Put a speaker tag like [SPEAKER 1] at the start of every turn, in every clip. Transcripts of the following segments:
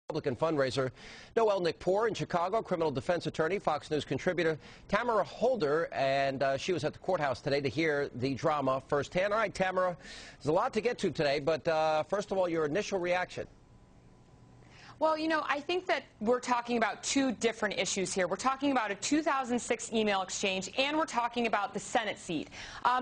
[SPEAKER 1] Republican fundraiser. Noel Nickpour in Chicago, criminal defense attorney, Fox News contributor Tamara Holder, and she was at the courthouse today to hear the drama firsthand. All right, Tamara, there's a lot to get to today, but first of all, your initial reaction.
[SPEAKER 2] Well, you know, I think that we're talking about two different issues here. We're talking about a 2006 email exchange, and we're talking about the Senate seat.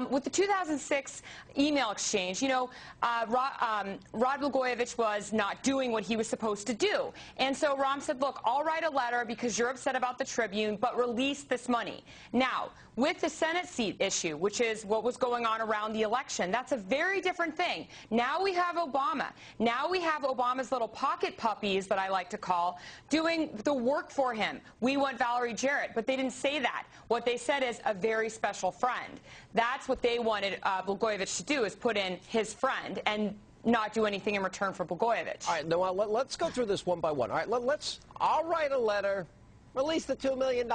[SPEAKER 2] With the 2006 email exchange, you know, Rod Blagojevich was not doing what he was supposed to do. And so Rom said, look, I'll write a letter because you're upset about the Tribune, but release this money. Now, with the Senate seat issue, which is what was going on around the election, that's a very different thing. Now we have Obama. Now we have Obama's little pocket puppies, that I like to call, doing the work for him. We want Valerie Jarrett, but they didn't say that. What they said is a very special friend. That's what they wanted Blagojevich to do, is put in his friend and not do anything in return for Blagojevich.
[SPEAKER 1] All right, Noel, let's go through this one by one. All right, I'll write a letter, release the $2 million.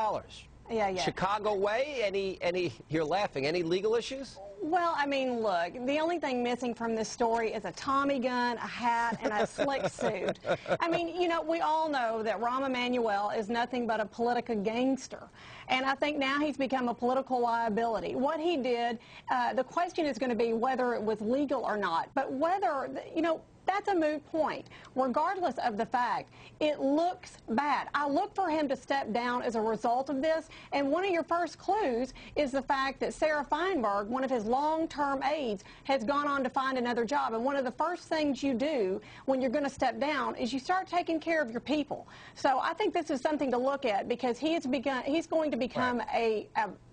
[SPEAKER 3] Yeah.
[SPEAKER 1] Chicago way, you're laughing, any legal issues?
[SPEAKER 3] Well, I mean, look, the only thing missing from this story is a Tommy gun, a hat, and a slick suit. I mean, you know, we all know that Rahm Emanuel is nothing but a political gangster. And I think now he's become a political liability. What he did, the question is going to be whether it was legal or not. But whether, you know, that's a moot point. Regardless of the fact, it looks bad. I look for him to step down as a result of this, and one of your first clues is the fact that Sarah Feinberg, one of his long-term aides, has gone on to find another job. And one of the first things you do when you're going to step down is you start taking care of your people. So I think this is something to look at, because he's going to become a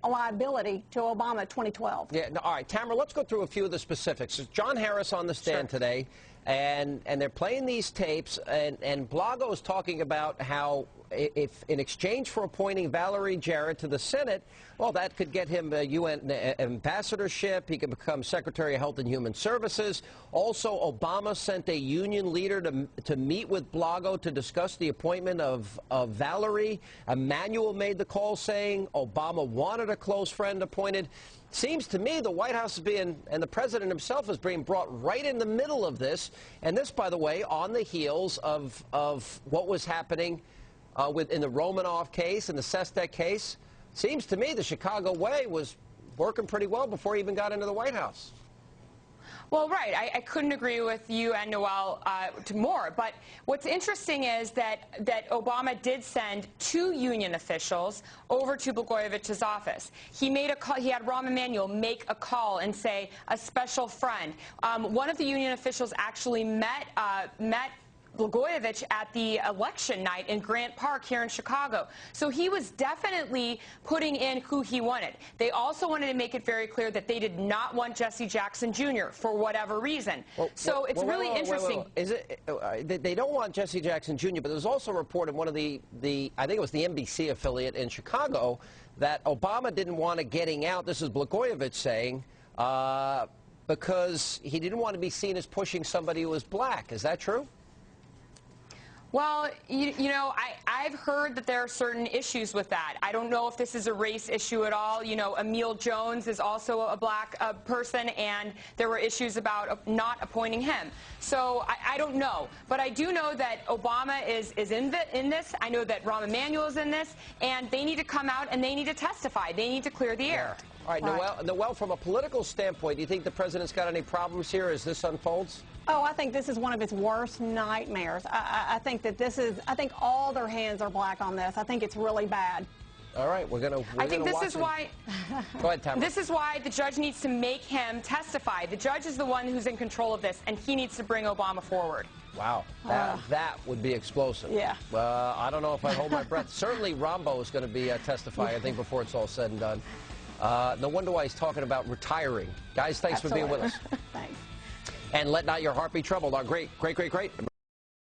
[SPEAKER 3] liability to Obama 2012.
[SPEAKER 1] Yeah, no, all right, Tamara, let's go through a few of the specifics. John Harris on the stand today. And they're playing these tapes, and Blago is talking about how if in exchange for appointing Valerie Jarrett to the Senate, well, that could get him a UN ambassadorship. He could become Secretary of Health and Human Services. Also, Obama sent a union leader to meet with Blago to discuss the appointment of Valerie. Emanuel made the call saying Obama wanted a close friend appointed. Seems to me the White House is being, and the president himself is being brought right in the middle of this. And this, by the way, on the heels of what was happening in the Romanoff case and the Sestak case. Seems to me the Chicago way was working pretty well before he even got into the White House.
[SPEAKER 2] Well, right. I couldn't agree with you and Noel more. But what's interesting is that Obama did send two union officials over to Blagojevich's office. He made a call. He had Rahm Emanuel make a call and say a special friend. One of the union officials actually met Blagojevich at the election night in Grant Park here in Chicago. So he was definitely putting in who he wanted. They also wanted to make it very clear that they did not want Jesse Jackson Jr. for whatever reason. So it's really interesting.
[SPEAKER 1] Is it, they don't want Jesse Jackson Jr., but there's also a report in one of the I think it was the NBC affiliate in Chicago, that Obama didn't want to getting out, this is Blagojevich saying, because he didn't want to be seen as pushing somebody who was black. Is that true?
[SPEAKER 2] Well, you know, I've heard that there are certain issues with that. I don't know if this is a race issue at all. You know, Emil Jones is also a black person, and there were issues about not appointing him. So I don't know. But I do know that Obama is in this. I know that Rahm Emanuel is in this, and they need to come out and they need to testify. They need to clear the air.
[SPEAKER 1] All right, Noel, from a political standpoint, do you think the president's got any problems here as this unfolds?
[SPEAKER 3] Oh, I think this is one of his worst nightmares. I think that I think all their hands are black on this. I think it's really bad.
[SPEAKER 1] All right,
[SPEAKER 2] I think this is why.
[SPEAKER 1] Go ahead, Tamara.
[SPEAKER 2] This is why the judge needs to make him testify. The judge is the one who's in control of this, and he needs to bring Obama forward.
[SPEAKER 1] Wow, that would be explosive.
[SPEAKER 3] Yeah.
[SPEAKER 1] I don't know if I'd hold my breath. Certainly Rambo is going to be testifying, I think, before it's all said and done. No wonder why he's talking about retiring. Guys, thanks for being with us.
[SPEAKER 3] Thanks.
[SPEAKER 1] And let not your heart be troubled. Our great